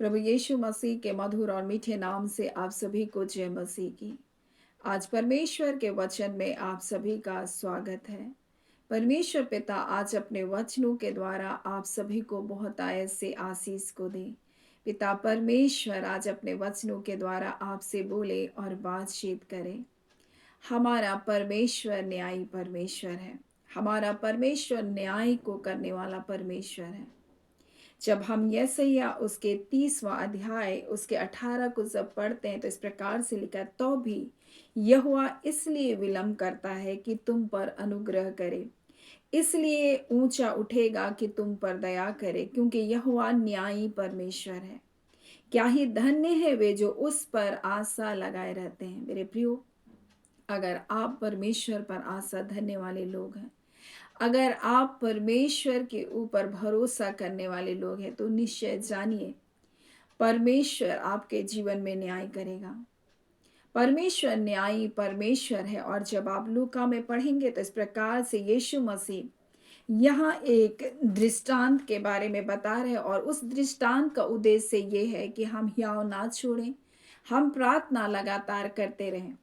प्रभु यीशु मसीह के मधुर और मीठे नाम से आप सभी को जय मसीह की। आज परमेश्वर के वचन में आप सभी का स्वागत है। परमेश्वर पिता आज अपने वचनों के द्वारा आप सभी को बहुत आयत से आशीष को दे। पिता परमेश्वर आज अपने वचनों के द्वारा आपसे बोले और बातचीत करे। हमारा परमेश्वर न्यायी परमेश्वर है। हमारा परमेश्वर न्याय को करने वाला परमेश्वर है। जब हम यशायाह उसके 30वां अध्याय उसके 18 को जब पढ़ते हैं तो इस प्रकार से लिखा, तो भी यहोवा इसलिए विलंब करता है कि तुम पर अनुग्रह करे, इसलिए ऊंचा उठेगा कि तुम पर दया करे, क्योंकि यहोवा न्यायी परमेश्वर है। क्या ही धन्य है वे जो उस पर आशा लगाए रहते हैं। मेरे प्रियो, अगर आप परमेश्वर पर आशा धरने वाले लोग हैं, अगर आप परमेश्वर के ऊपर भरोसा करने वाले लोग हैं, तो निश्चय जानिए परमेश्वर आपके जीवन में न्याय करेगा। परमेश्वर न्यायी परमेश्वर है। और जब आप लूका में पढ़ेंगे तो इस प्रकार से यीशु मसीह यहाँ एक दृष्टांत के बारे में बता रहे हैं, और उस दृष्टांत का उद्देश्य ये है कि हम हियाव ना छोड़ें, हम प्रार्थना लगातार करते रहें।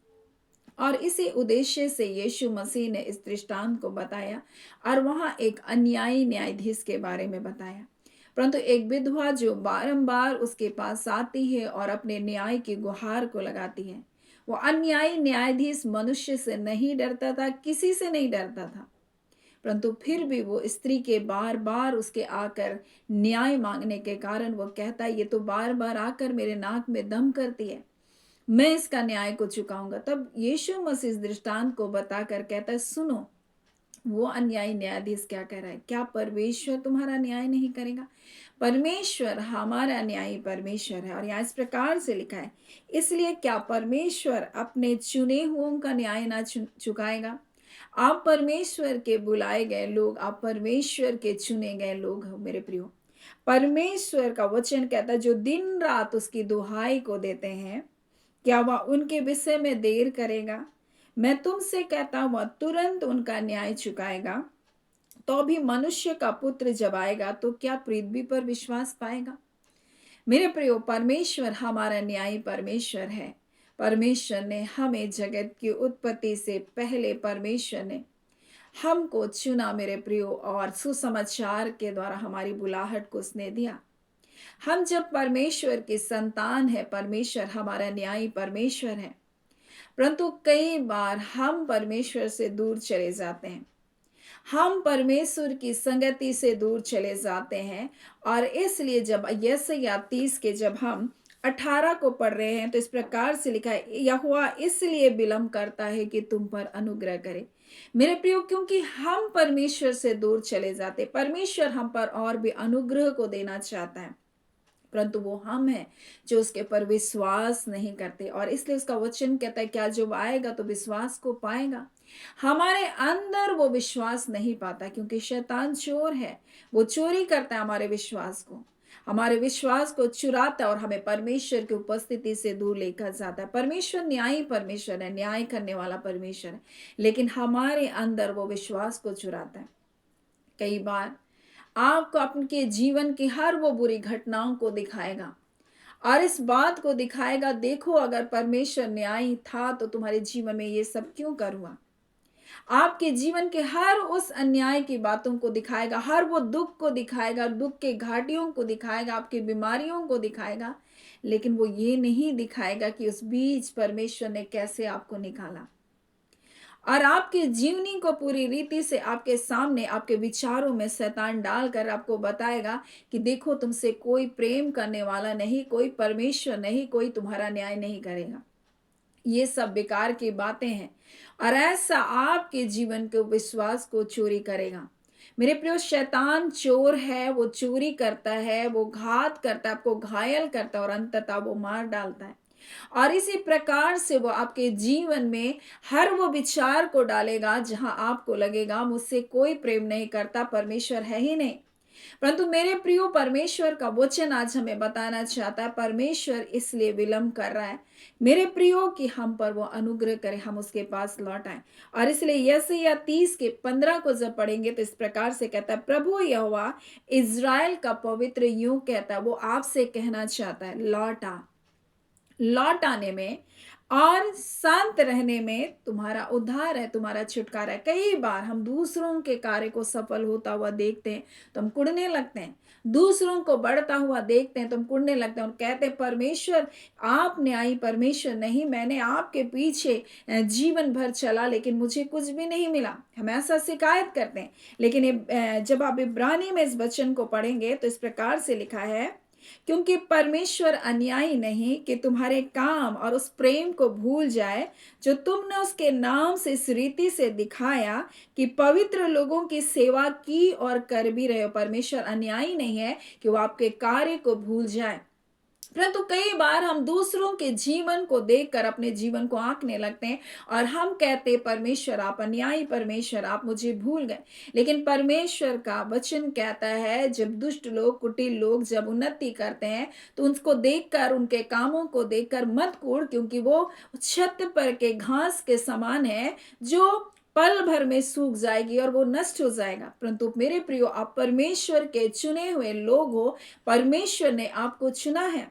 और इसी उद्देश्य से यीशु मसीह ने इस दृष्टांत को बताया और वहां एक अन्यायी न्यायाधीश के बारे में बताया। परंतु एक विधवा जो बारंबार उसके पास आती है और अपने न्याय की गुहार को लगाती है, वो अन्यायी न्यायाधीश मनुष्य से नहीं डरता था, किसी से नहीं डरता था, परंतु फिर भी वो स्त्री के बार बार उसके आकर न्याय मांगने के कारण वो कहता है, ये तो बार बार आकर मेरे नाक में दम करती है, मैं इसका न्याय को चुकाऊंगा। तब यीशु मसीह इस दृष्टांत को बताकर कहता है, सुनो वो अन्यायी न्यायाधीश क्या कह रहा है, क्या परमेश्वर तुम्हारा न्याय नहीं करेगा? परमेश्वर हमारा न्यायी परमेश्वर है। और यहाँ इस प्रकार से लिखा है, इसलिए क्या परमेश्वर अपने चुने हुओं का न्याय ना चुकाएगा? आप परमेश्वर के बुलाए गए लोग, आप परमेश्वर के चुने गए लोग हो मेरे प्रियो। परमेश्वर का वचन कहता है, जो दिन रात उसकी दुहाई को देते हैं, क्या वह उनके विषय में देर करेगा? मैं तुमसे कहता हूं, वह तुरंत उनका न्याय चुकाएगा। तो भी मनुष्य का पुत्र जब आएगा तो क्या पृथ्वी पर विश्वास पाएगा? मेरे प्रियो, परमेश्वर हमारा न्यायी परमेश्वर है। परमेश्वर ने हमें जगत की उत्पत्ति से पहले परमेश्वर ने हमको चुना मेरे प्रियो, और सुसमाचार के द्वारा हमारी बुलाहट को उसने दिया। हम जब परमेश्वर की संतान है, परमेश्वर हमारा न्यायी परमेश्वर है, परंतु कई बार हम परमेश्वर से दूर चले जाते हैं, हम परमेश्वर की संगति से दूर चले जाते हैं। और इसलिए जब यशायाह 30 के जब हम 18 को पढ़ रहे हैं तो इस प्रकार से लिखा है, यहोवा इसलिए विलंब करता है कि तुम पर अनुग्रह करे। मेरे प्रियो, क्योंकि हम परमेश्वर से दूर चले जाते, परमेश्वर हम पर और भी अनुग्रह को देना चाहता है, परंतु वो हम हैं जो उसके पर विश्वास नहीं करते। और इसलिए उसका वचन कहता है, क्या जो आएगा तो विश्वास को पाएगा? हमारे अंदर वो विश्वास नहीं पाता, क्योंकि शैतान चोर है, वो चोरी करता है हमारे विश्वास को चुराता है और हमें परमेश्वर की उपस्थिति से दूर लेकर जाता है। परमेश्वर न्यायी परमेश्वर है, न्याय करने वाला परमेश्वर है, लेकिन हमारे अंदर वो विश्वास को चुराता है। कई बार आपको अपने जीवन की हर वो बुरी घटनाओं को दिखाएगा और इस बात को दिखाएगा, देखो अगर परमेश्वर न्यायी था तो तुम्हारे जीवन में ये सब क्यों कर हुआ। आपके जीवन के हर उस अन्याय की बातों को दिखाएगा, हर वो दुख को दिखाएगा, दुख के घाटियों को दिखाएगा, आपकी बीमारियों को दिखाएगा, लेकिन वो ये नहीं दिखाएगा कि उस बीच परमेश्वर ने कैसे आपको निकाला। और आपके जीवनी को पूरी रीति से आपके सामने, आपके विचारों में शैतान डालकर आपको बताएगा कि देखो तुमसे कोई प्रेम करने वाला नहीं, कोई परमेश्वर नहीं, कोई तुम्हारा न्याय नहीं करेगा। ये सब बेकार की बातें हैं और ऐसा आपके जीवन के विश्वास को चोरी करेगा। मेरे प्रिय, शैतान चोर है, वो चोरी करता है, वो घात करता है, आपको घायल करता है और अंततः वो मार डालता है। और इसी प्रकार से वो आपके जीवन में हर वो विचार को डालेगा जहां आपको लगेगा मुझसे कोई प्रेम नहीं करता, परमेश्वर है ही नहीं। परंतु मेरे प्रियो, परमेश्वर का वचन आज हमें बताना चाहता है, परमेश्वर इसलिए विलंब कर रहा है मेरे प्रियो कि हम पर वो अनुग्रह करे, हम उसके पास लौट आए। और इसलिए यशायाह 30 के 15 को जब पढ़ेंगे तो इस प्रकार से कहता है, प्रभु यहोवा इज़राइल का पवित्र यूं कहता है, वो आपसे कहना चाहता है, लौट आ। लौट आने में और शांत रहने में तुम्हारा उद्धार है, तुम्हारा छुटकारा है। कई बार हम दूसरों के कार्य को सफल होता हुआ देखते हैं तो हम कुढ़ने लगते हैं, दूसरों को बढ़ता हुआ देखते हैं तो हम कुढ़ने लगते हैं और कहते हैं, परमेश्वर आप न्यायी परमेश्वर नहीं, मैंने आपके पीछे जीवन भर चला लेकिन मुझे कुछ भी नहीं मिला। हम ऐसा शिकायत करते हैं। लेकिन जब आप इब्रानी में इस वचन को पढ़ेंगे तो इस प्रकार से लिखा है, क्योंकि परमेश्वर अन्यायी नहीं कि तुम्हारे काम और उस प्रेम को भूल जाए जो तुमने उसके नाम से इस रीति से दिखाया कि पवित्र लोगों की सेवा की और कर भी रहे हो। परमेश्वर अन्यायी नहीं है कि वो आपके कार्य को भूल जाए। परंतु कई बार हम दूसरों के जीवन को देखकर अपने जीवन को आंकने लगते हैं और हम कहते हैं, परमेश्वर आप अन्यायी, परमेश्वर आप मुझे भूल गए। लेकिन परमेश्वर का वचन कहता है, जब दुष्ट लोग, कुटिल लोग जब उन्नति करते हैं तो उनको देखकर, उनके कामों को देखकर मत कूड़, क्योंकि वो छत पर के घास के समान है जो पल भर में सूख जाएगी और वो नष्ट हो जाएगा। परंतु मेरे प्रियो, आप परमेश्वर के चुने हुए लोग हो, परमेश्वर ने आपको चुना है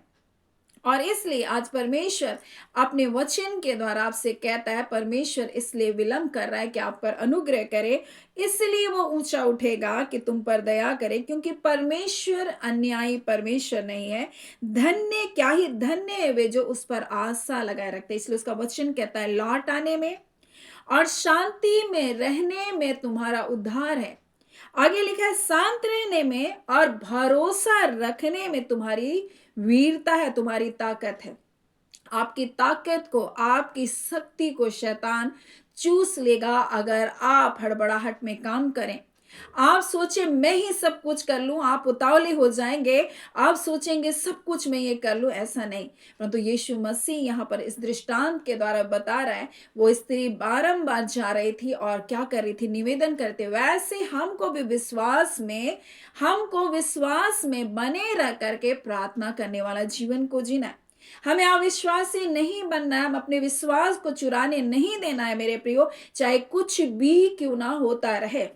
और इसलिए आज परमेश्वर अपने वचन के द्वारा आपसे कहता है, परमेश्वर इसलिए विलंब कर रहा है कि आप पर अनुग्रह करे, इसलिए वो ऊंचा उठेगा कि तुम पर दया करे, क्योंकि परमेश्वर अन्यायी परमेश्वर नहीं है। धन्य, क्या ही धन्य है वे जो उस पर आशा लगाए रखते। इसलिए उसका वचन कहता है, लौट आने में और शांति में रहने में तुम्हारा उद्धार है। आगे लिखा है, शांत रहने में और भरोसा रखने में तुम्हारी वीरता है, तुम्हारी ताकत है। आपकी ताकत को, आपकी शक्ति को शैतान चूस लेगा अगर आप हड़बड़ाहट में काम करें। आप सोचे मैं ही सब कुछ कर लूं, आप उतावले हो जाएंगे, आप सोचेंगे सब कुछ मैं ये कर लूं, ऐसा नहीं। परंतु यीशु मसीह यहाँ पर इस दृष्टांत के द्वारा बता रहा है, वो स्त्री बारंबार जा रही थी और क्या कर रही थी, निवेदन करते। वैसे हमको भी विश्वास में बने रह करके प्रार्थना करने वाला जीवन को जीना है। हमें अविश्वासी नहीं बनना है, हम अपने विश्वास को चुराने नहीं देना है मेरे प्रियो, चाहे कुछ भी क्यों ना होता रहे।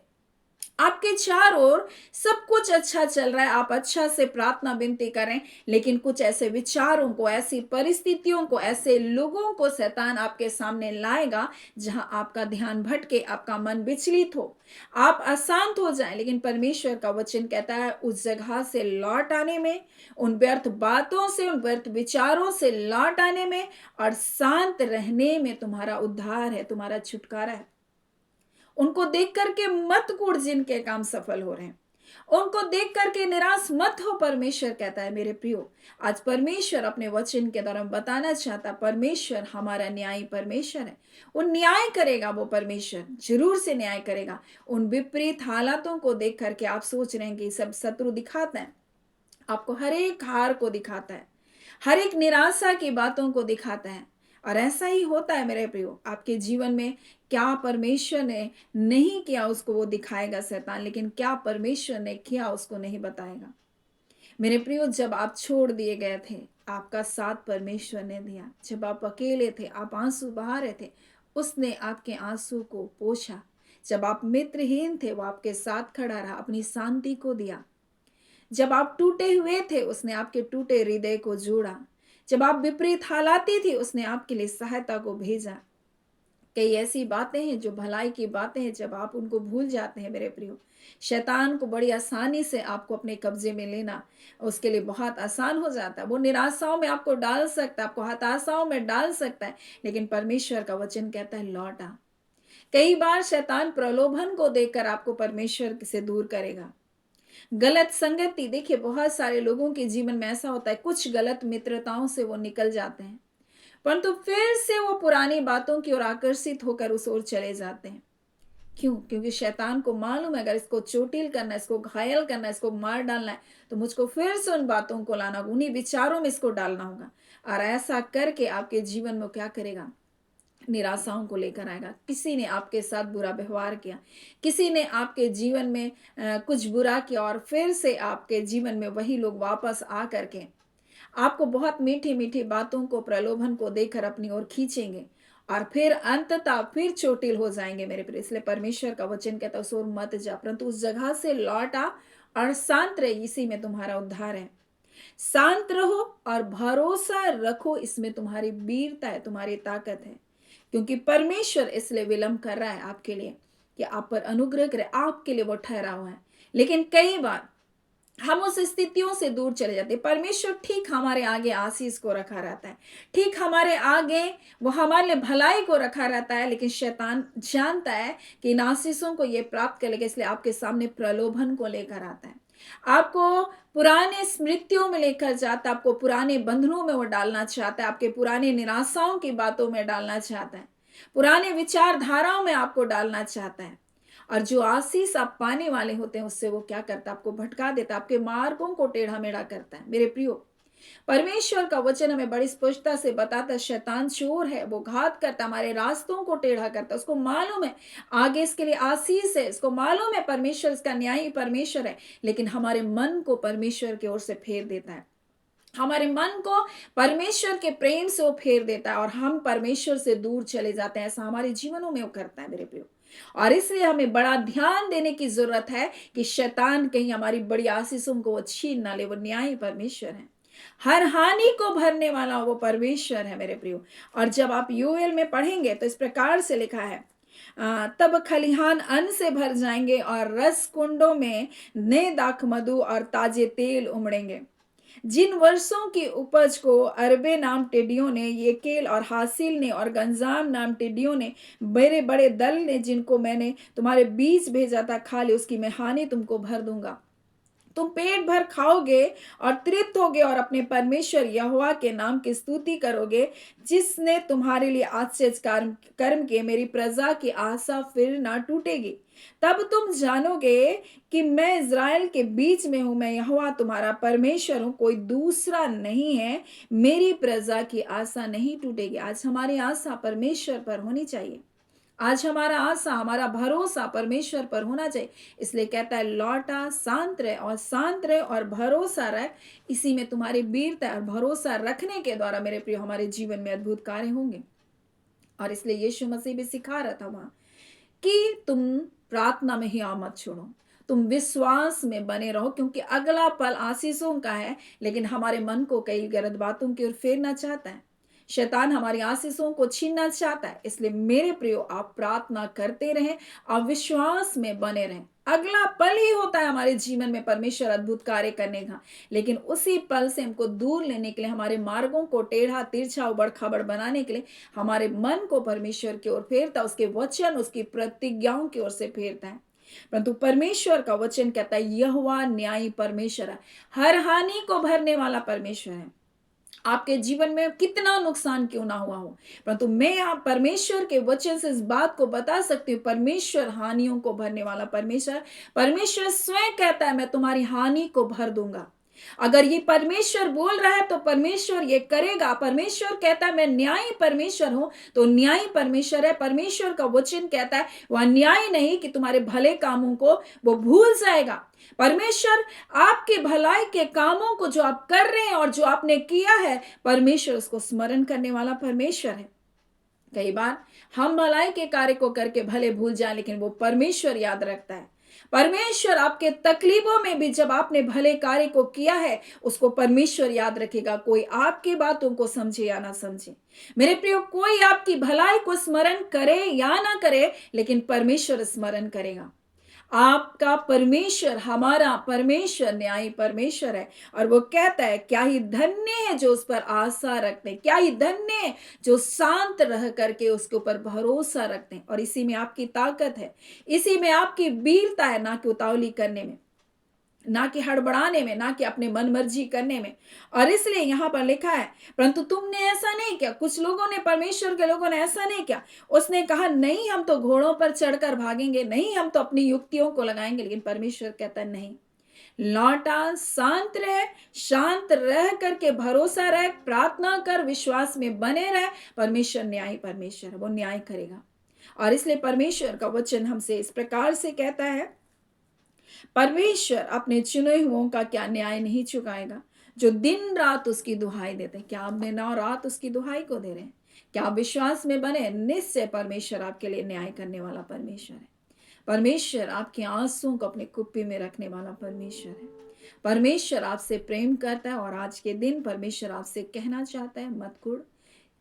आपके चारों ओर सब कुछ अच्छा चल रहा है, आप अच्छा से प्रार्थना विनती करें, लेकिन कुछ ऐसे विचारों को, ऐसी परिस्थितियों को, ऐसे लोगों को शैतान आपके सामने लाएगा जहां आपका ध्यान भटके, आपका मन विचलित हो, आप अशांत हो जाएं। लेकिन परमेश्वर का वचन कहता है, उस जगह से लौट आने में, उन व्यर्थ बातों से, उन व्यर्थ विचारों से लौट आने में और शांत रहने में तुम्हारा उद्धार है, तुम्हारा छुटकारा है। उनको देख करके मत कूड़ जिनके काम सफल हो रहे हैं, उनको देख करके निराश मत हो। परमेश्वर कहता है मेरे प्रियो, आज परमेश्वर अपने वचन के द्वारा बताना चाहता, परमेश्वर हमारा न्यायी परमेश्वर है। वो न्याय करेगा, वो परमेश्वर जरूर से न्याय करेगा। उन विपरीत हालातों को देख करके आप सोच रहे हैं कि सब शत्रु दिखाता है, आपको हर एक हार को दिखाता है, हर एक निराशा की बातों को दिखाता है। और ऐसा ही होता है मेरे प्रियो, आपके जीवन में क्या परमेश्वर ने नहीं किया उसको वो दिखाएगा शैतान, लेकिन क्या परमेश्वर ने किया उसको नहीं बताएगा। मेरे प्रियो, जब आप छोड़ दिए गए थे, आपका साथ परमेश्वर ने दिया। जब आप अकेले थे, आप आंसू बहा रहे थे, उसने आपके आंसू को पोंछा। जब आप मित्रहीन थे, वो आपके साथ खड़ा रहा, अपनी शांति को दिया। जब आप टूटे हुए थे, उसने आपके टूटे हृदय को जोड़ा। जब आप विपरीत हालाती थी, उसने आपके लिए सहायता को भेजा। कई ऐसी बातें हैं जो भलाई की बातें हैं, जब आप उनको भूल जाते हैं मेरे प्रियो, शैतान को बड़ी आसानी से आपको अपने कब्जे में लेना उसके लिए बहुत आसान हो जाता है। वो निराशाओं में आपको डाल सकता है, आपको हताशाओं में डाल सकता है, लेकिन परमेश्वर का वचन कहता है, लौट आ। कई बार शैतान प्रलोभन को देखकर आपको परमेश्वर से दूर करेगा। गलत संगति, देखिए बहुत सारे लोगों के जीवन में ऐसा होता है, कुछ गलत मित्रताओं से वो निकल जाते हैं, परंतु फिर से वो पुरानी बातों की ओर आकर्षित होकर उस ओर चले जाते हैं। क्यों? क्योंकि शैतान को मालूम है, अगर इसको चोटिल करना है, इसको घायल करना है, इसको मार डालना है, तो मुझको फिर से उन बातों को लाना होगा, उन्हीं विचारों में इसको डालना होगा। और ऐसा करके आपके जीवन में क्या करेगा, निराशाओं को लेकर आएगा। किसी ने आपके साथ बुरा व्यवहार किया, किसी ने आपके जीवन में कुछ बुरा किया और फिर से आपके जीवन में वही लोग वापस आ करके आपको बहुत मीठी-मीठी बातों को, प्रलोभन को देकर अपनी ओर खींचेंगे और फिर अंततः फिर चोटिल हो जाएँगे मेरे प्रिय। इसलिए परमेश्वर का वचन कहता है उस ओर मत जा, परंतु उस जगह से लौट आ और शांत रह, इसी में तुम्हारा उद्धार है। शांत रहो और भरोसा रखो, इसमें तुम्हारी वीरता है, तुम्हारी ताकत है। क्योंकि परमेश्वर इसलिए विलंब कर रहा है आपके लिए कि आप पर अनुग्रह करे, आपके लिए वो ठहरा हुआ है। लेकिन कई बार हम उस स्थितियों से दूर चले जाते हैं। परमेश्वर ठीक हमारे आगे आशीष को रखा रहता है, ठीक हमारे आगे वो हमारे लिए भलाई को रखा रहता है, लेकिन शैतान जानता है कि इन आशीषों को ये प्राप्त कर लेगा, इसलिए आपके सामने प्रलोभन को लेकर आता है, आपको पुराने स्मृतियों में लेकर जाता है, आपको पुराने बंधनों में वो डालना चाहता है, आपके पुराने निराशाओं की बातों में डालना चाहता है, पुराने विचारधाराओं में आपको डालना चाहता है। और जो आशीष आप पाने वाले होते हैं उससे वो क्या करता है, आपको भटका देता है, आपके मार्गों को टेढ़ा मेढ़ा करता है। मेरे प्रियो, परमेश्वर का वचन हमें बड़ी स्पष्टता से बताता है शैतान चोर है, वो घात करता, हमारे रास्तों को टेढ़ा करता है। उसको मालूम है आगे इसके लिए आशीष है, इसको मालूम है परमेश्वर इसका न्यायी परमेश्वर है, लेकिन हमारे मन को परमेश्वर की ओर से फेर देता है, हमारे मन को परमेश्वर के प्रेम से वो फेर देता है और हम परमेश्वर से दूर चले जाते हैं। ऐसा हमारे जीवनों में वो करता है मेरे प्रियो। और इसलिए हमें बड़ा ध्यान देने की जरूरत है कि शैतान कहीं हमारी बड़ी आशीषों को वो छीन ना ले। वो न्यायी परमेश्वर है, हर हानि को भरने वाला वो परमेश्वर है मेरे प्रियो। और जब आप यूएल में पढ़ेंगे तो इस प्रकार से लिखा है, तब खलिहान अन्न से भर जाएंगे और रस कुंडों में नए दाख मधु और ताजे तेल उमड़ेंगे। जिन वर्षों की उपज को अरबे नाम टिड्डियों ने, येकेल और हासिल ने और गंजाम नाम टिड्डियों ने, मेरे बड़े दल ने, जिनको मैंने तुम्हारे बीच भेजा था, खा ले, उसकी मैं हानि तुमको भर दूंगा। तुम पेट भर खाओगे और तृप्त होगे और अपने परमेश्वर यहोवा के नाम की स्तुति करोगे, जिसने तुम्हारे लिए आश्चर्य कर्म किए। मेरी प्रजा की आशा फिर ना टूटेगी। तब तुम जानोगे कि मैं इज़राइल के बीच में हूं, मैं यहोवा तुम्हारा परमेश्वर हूं, कोई दूसरा नहीं है। मेरी प्रजा की आशा नहीं टूटेगी। आज हमारी आशा परमेश्वर पर होनी चाहिए, आज हमारा आशा, हमारा भरोसा परमेश्वर पर होना चाहिए। इसलिए कहता है लौटा, शांत रहे और शांत रहे और भरोसा रहे, इसी में तुम्हारी वीरता और भरोसा रखने के द्वारा मेरे प्रिय हमारे जीवन में अद्भुत कार्य होंगे। और इसलिए यीशु मसीह भी सिखा रहा था वहां कि तुम प्रार्थना में ही मत छोड़ो, तुम विश्वास में बने रहो, क्योंकि अगला पल आशीषों का है, लेकिन हमारे मन को कई गलत बातों की ओर फेरना चाहता है। शैतान हमारी आशीषों को छीनना चाहता है। इसलिए मेरे प्रियो, आप प्रार्थना करते रहें और विश्वास में बने रहें। अगला पल ही होता है हमारे जीवन में परमेश्वर अद्भुत कार्य करने का, लेकिन उसी पल से हमको दूर लेने के लिए, हमारे मार्गों को टेढ़ा तिरछा उबड़ खाबड़ बनाने के लिए हमारे मन को परमेश्वर की ओर फेरता, उसके वचन, उसकी प्रतिज्ञाओं की ओर से फेरता है। परंतु परमेश्वर का वचन कहता है यहोवा न्यायी परमेश्वर है, हर हानि को भरने वाला परमेश्वर है। आपके जीवन में कितना नुकसान क्यों ना हुआ हो, परंतु मैं आप परमेश्वर के वचन से इस बात को बता सकती हूँ, परमेश्वर हानियों को भरने वाला परमेश्वर, परमेश्वर स्वयं कहता है मैं तुम्हारी हानि को भर दूंगा। अगर ये परमेश्वर बोल रहा है तो परमेश्वर ये करेगा। परमेश्वर कहता है मैं न्यायी परमेश्वर हूं, तो न्यायी परमेश्वर है। परमेश्वर का वचन कहता है वह न्याय नहीं कि तुम्हारे भले कामों को वो भूल जाएगा। परमेश्वर आपके भलाई के कामों को जो आप कर रहे हैं और जो आपने किया है, परमेश्वर उसको स्मरण करने वाला परमेश्वर है। कई बार हम भलाई के कार्य को करके भले भूल जाए, लेकिन वो परमेश्वर याद रखता है। परमेश्वर आपके तकलीफों में भी जब आपने भले कार्य को किया है, उसको परमेश्वर याद रखेगा। कोई आपकी बातों को समझे या ना समझे मेरे प्रियो, कोई आपकी भलाई को स्मरण करे या ना करे, लेकिन परमेश्वर स्मरण करेगा। आपका परमेश्वर, हमारा परमेश्वर न्यायी परमेश्वर है। और वो कहता है क्या ही धन्य है जो उस पर आशा रखते हैं, क्या ही धन्य है जो शांत रह करके उसके ऊपर भरोसा रखते हैं। और इसी में आपकी ताकत है, इसी में आपकी वीरता है, ना कि उतावली करने में, ना कि हड़बड़ाने में, ना कि अपने मन मर्जी करने में। और इसलिए यहां पर लिखा है परंतु तुमने ऐसा नहीं किया। कुछ लोगों ने, परमेश्वर के लोगों ने ऐसा नहीं किया। उसने कहा नहीं हम तो घोड़ों पर चढ़कर भागेंगे, नहीं हम तो अपनी युक्तियों को लगाएंगे, लेकिन परमेश्वर कहता है नहीं, लौटा, शांत रह करके भरोसा रख, प्रार्थना कर, विश्वास में बने रह। परमेश्वर न्यायी परमेश्वर है, वो न्याय करेगा। और इसलिए परमेश्वर का वचन हमसे इस प्रकार से कहता है, परमेश्वर अपने चुने हुओं का क्या न्याय नहीं चुकाएगा, जो दिन रात उसकी दुहाई देते हैं। क्या आप दिन और रात उसकी दुहाई को दे रहे हैं? क्या आप विश्वास में बने? निश्चय परमेश्वर आपके लिए न्याय करने वाला परमेश्वर है। परमेश्वर आपके आंसुओं को अपने कुप्पी में रखने वाला परमेश्वर है। परमेश्वर आपसे प्रेम करता है और आज के दिन परमेश्वर आपसे कहना चाहता है, मत कुड़,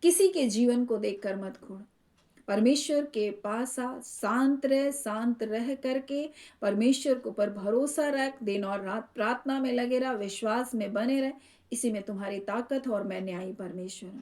किसी के जीवन को देखकर मत कुड़। परमेश्वर के पास आ, शांत रह करके परमेश्वर के ऊपर भरोसा रख, दिन और रात प्रार्थना में लगे रह, विश्वास में बने रह। इसी में तुम्हारी ताकत और मैं न्यायी परमेश्वर हूं।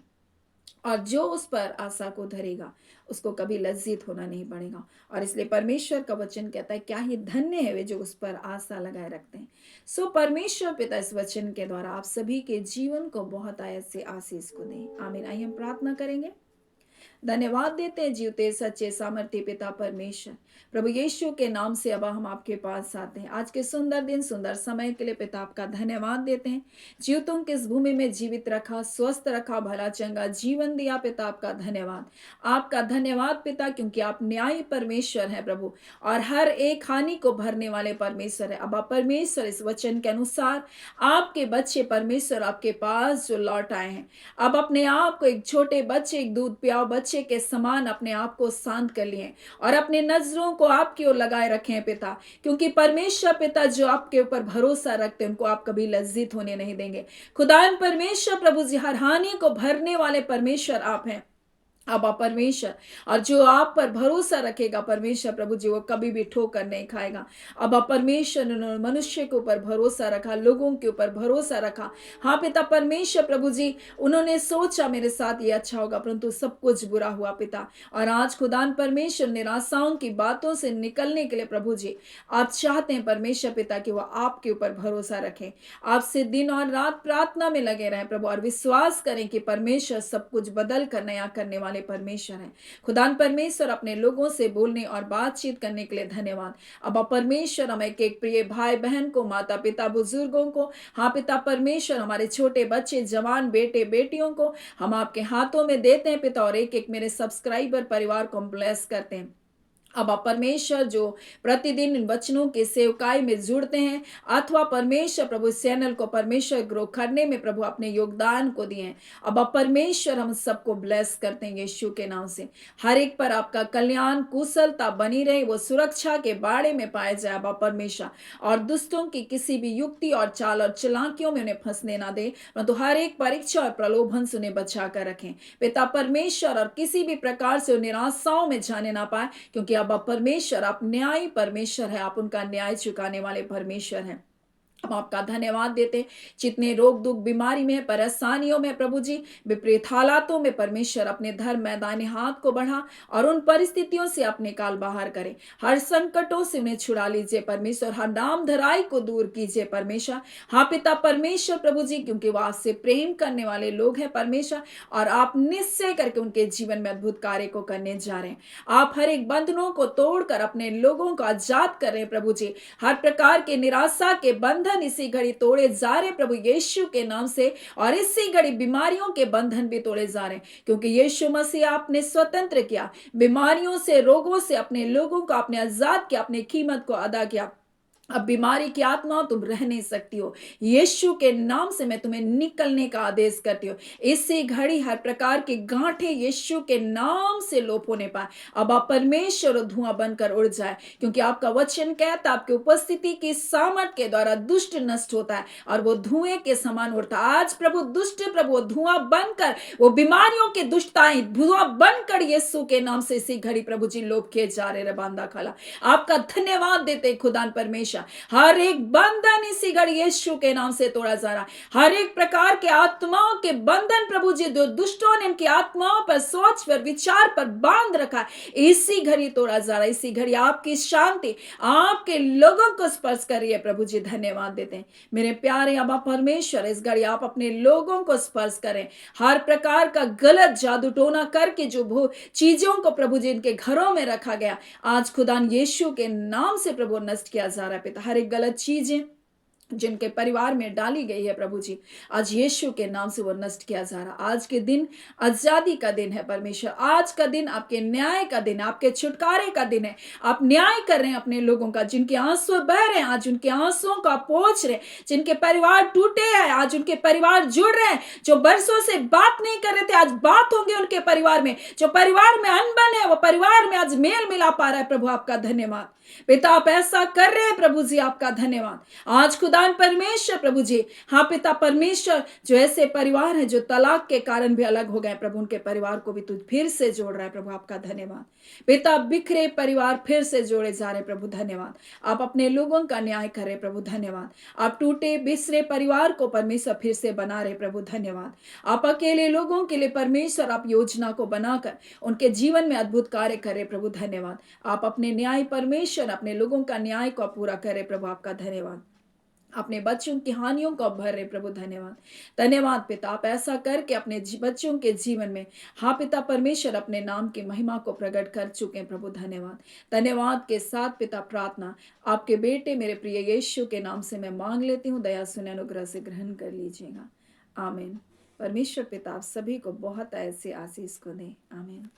और जो उस पर आशा को धरेगा उसको कभी लज्जित होना नहीं पड़ेगा। और इसलिए परमेश्वर का वचन कहता है, क्या ही धन्य है वे जो उस पर आशा लगाए रखते हैं। सो परमेश्वर पिता इस वचन के द्वारा आप सभी के जीवन को बहुत आयत से आशीष को दें। आमीन। आइए हम प्रार्थना करेंगे। धन्यवाद देते हैं जीवते सच्चे सामर्थ्य पिता परमेश्वर, प्रभु यीशु के नाम से अब हम आपके पास आते हैं। आज के सुंदर दिन, सुंदर समय के लिए पिता आपका धन्यवाद देते हैं। जीवतों के इस भूमि में जीवित रखा, स्वस्थ रखा, भला चंगा जीवन दिया पिता, आपका धन्यवाद। आपका धन्यवाद पिता, क्योंकि आप न्यायी परमेश्वर हैं प्रभु, और हर एक हानि को भरने वाले परमेश्वर है। अब आप परमेश्वर इस वचन के अनुसार आपके बच्चे परमेश्वर आपके पास जो लौट आए हैं, अब अपने आप को एक छोटे बच्चे, एक दूध पियाओ बच्चे के समान अपने आप को शांत कर लिए और अपने नजरों को आपकी ओर लगाए रखे हैं पिता, क्योंकि परमेश्वर पिता जो आपके ऊपर भरोसा रखते हैं उनको आप कभी लज्जित होने नहीं देंगे। खुदान परमेश्वर प्रभु जी, हर हानि को भरने वाले परमेश्वर आप हैं। अब परमेश्वर, और जो आप पर भरोसा रखेगा परमेश्वर प्रभु जी, वो कभी भी ठोकर नहीं खाएगा। अब परमेश्वर ने मनुष्य के ऊपर भरोसा रखा, लोगों के ऊपर भरोसा रखा। हाँ पिता परमेश्वर प्रभु जी, उन्होंने सोचा मेरे साथ ये अच्छा होगा, परंतु सब कुछ बुरा हुआ पिता। और आज खुदान परमेश्वर निराशाओं की बातों से निकलने के लिए प्रभु जी आप चाहते हैं परमेश्वर पिता कि वह आपके ऊपर भरोसा रखें, आपसे दिन और रात प्रार्थना में लगे रहें प्रभु, और विश्वास करें कि परमेश्वर सब कुछ बदल कर नया करने वाले परमेश्वर है। खुदान परमेश्वर अपने लोगों से बोलने और बातचीत करने के लिए धन्यवाद। अब परमेश्वर हम एक एक प्रिय भाई बहन को, माता पिता बुजुर्गों को, हाँ पिता परमेश्वर हमारे छोटे बच्चे, जवान बेटे बेटियों को हम आपके हाथों में देते हैं पिता, और एक एक मेरे सब्सक्राइबर परिवार को ब्लेस करते हैं। अब आप परमेश्वर जो प्रतिदिन इन वचनों के सेवकाई में जुड़ते हैं, अथवा परमेश्वर प्रभु इस चैनल को परमेश्वर ग्रो करने में प्रभु अपने योगदान को दिए हैं, अब आप परमेश्वर हम सबको ब्लेस करते हैं यीशु के नाम से। हर एक पर आपका कल्याण कुशलता बनी रहे, वो सुरक्षा के बाड़े में पाए जाए अब आप परमेश्वर, और दुष्टों की किसी भी युक्ति और चाल और चालाकियों में उन्हें फंसने ना दे, परंतु हर एक परीक्षा और प्रलोभन से उन्हें बचा कर रखें पिता परमेश्वर, और किसी भी प्रकार से निराशाओं में जाने ना पाए, क्योंकि अब परमेश्वर आप न्यायी परमेश्वर है, आप उनका न्याय चुकाने वाले परमेश्वर हैं। हम आपका धन्यवाद देते, जितने रोग दुख बीमारी में, परेशानियों में प्रभु जी, विपरीत हालातों में परमेश्वर अपने धर्म मैदानी हाथ को बढ़ा और उन परिस्थितियों से अपने काल बाहर करें। हर संकटों से उन्हें छुड़ा लीजिए परमेश्वर, हर नाम धराई को दूर कीजिए परमेश्वर। हाँ पिता परमेश्वर प्रभु जी, क्योंकि वह आपसे प्रेम करने वाले लोग हैं परमेश्वर, और आप निश्चय करके उनके जीवन में अद्भुत कार्य को करने जा रहे हैं। आप हर एक बंधनों को तोड़कर अपने लोगों को आजाद कर रहे हैं प्रभु जी। हर प्रकार के निराशा के बंधन इसी घड़ी तोड़े जा रहे प्रभु यीशु के नाम से, और इसी घड़ी बीमारियों के बंधन भी तोड़े जा रहे, क्योंकि यीशु मसीह आपने स्वतंत्र किया बीमारियों से, रोगों से अपने लोगों को आपने आजाद किया, अपने कीमत को अदा किया। अब बीमारी की आत्मा तुम रह नहीं सकती हो, यीशु के नाम से मैं तुम्हें निकलने का आदेश करती हूँ। इसी घड़ी हर प्रकार की गांठें यीशु के नाम से लोप होने पाए, अब आप परमेश्वर धुआं बनकर उड़ जाए, क्योंकि आपका वचन कहता आपकी उपस्थिति की सामर्थ के द्वारा दुष्ट नष्ट होता है और वो धुएं के समान उड़ता। आज प्रभु दुष्ट प्रभु धुआं बनकर, वो बीमारियों की दुष्टताएं धुआं बनकर यीशु के नाम से इसी घड़ी प्रभु जी लोप किए जा रहे बांदा खाला। आपका धन्यवाद देते खुदान परमेश्वर, हर एक बंधन इसी घड़ी यीशु के नाम से तोड़ा जा रहा है। हर एक प्रकार के आत्माओं के बंधन प्रभु जी जो दुष्टों ने इनकी आत्माओं पर, सोच पर, विचार पर बांध रखा है, इसी घड़ी तोड़ा जा रहा है। इसी घड़ी आपकी शांति आपके लोगों को स्पर्श करिए प्रभु जी, धन्यवाद देते हैं मेरे प्यारे अबा परमेश्वर। इस घड़ी आप अपने लोगों को स्पर्श करें, हर प्रकार का गलत जादू टोना करके जो चीजों को प्रभु जी इनके घरों में रखा गया, आज खुदान यीशु के नाम से प्रभु नष्ट किया जा रहा है पिता। हर एक गलत चीजें जिनके परिवार में डाली गई है प्रभु जी, आज यीशु के नाम से वो नष्ट किया जा रहा। आज के दिन आजादी का दिन है परमेश्वर, आज का दिन आपके न्याय का दिन है, आपके छुटकारे का दिन है। आप न्याय कर रहे हैं अपने लोगों का, जिनके आंसू बह रहे हैं आज उनके आंसुओं को आप पोंछ रहे हैं, जिनके परिवार टूटे हैं आज उनके परिवार जुड़ रहे हैं, जो बरसों से बात नहीं कर रहे थे आज बात होंगे उनके परिवार में, जो परिवार में अनबन है वो परिवार में आज मेल मिला पा रहा है। प्रभु आपका धन्यवाद पिता, आप ऐसा कर रहे हैं प्रभु जी, आपका धन्यवाद। आज खुदान परमेश्वर प्रभु जी, हाँ पिता परमेश्वर, जो ऐसे परिवार हैं जो तलाक के कारण भी अलग हो गए प्रभु, उनके परिवार को भी तू फिर से जोड़ रहा है प्रभु, आपका धन्यवाद। पिता बिखरे परिवार फिर से जोड़े जा रहे प्रभु, धन्यवाद। आप अपने लोगों का न्याय कर रहे प्रभु, धन्यवाद। आप टूटे बिसरे परिवार को परमेश्वर फिर से बना रहे प्रभु, धन्यवाद। आप अकेले लोगों के लिए परमेश्वर आप योजना को बनाकर उनके जीवन में अद्भुत कार्य करे प्रभु, धन्यवाद। आप अपने न्याय परमेश्वर अपने लोगों का न्याय को पूरा करे प्रभु, आपका धन्यवाद। अपने बच्चों की हानियों को भर रहे प्रभु, धन्यवाद। धन्यवाद पिता, आप ऐसा करके अपने बच्चों के जीवन में, हाँ पिता परमेश्वर, अपने नाम की महिमा को प्रकट कर चुके हैं प्रभु, धन्यवाद। धन्यवाद के साथ पिता प्रार्थना आपके बेटे मेरे प्रिय यीशु के नाम से मैं मांग लेती हूँ, दया सुने अनुग्रह से ग्रहण कर लीजिएगा, आमीन। परमेश्वर पिता आप सभी को बहुत ऐसे आशीष को दे, आमीन।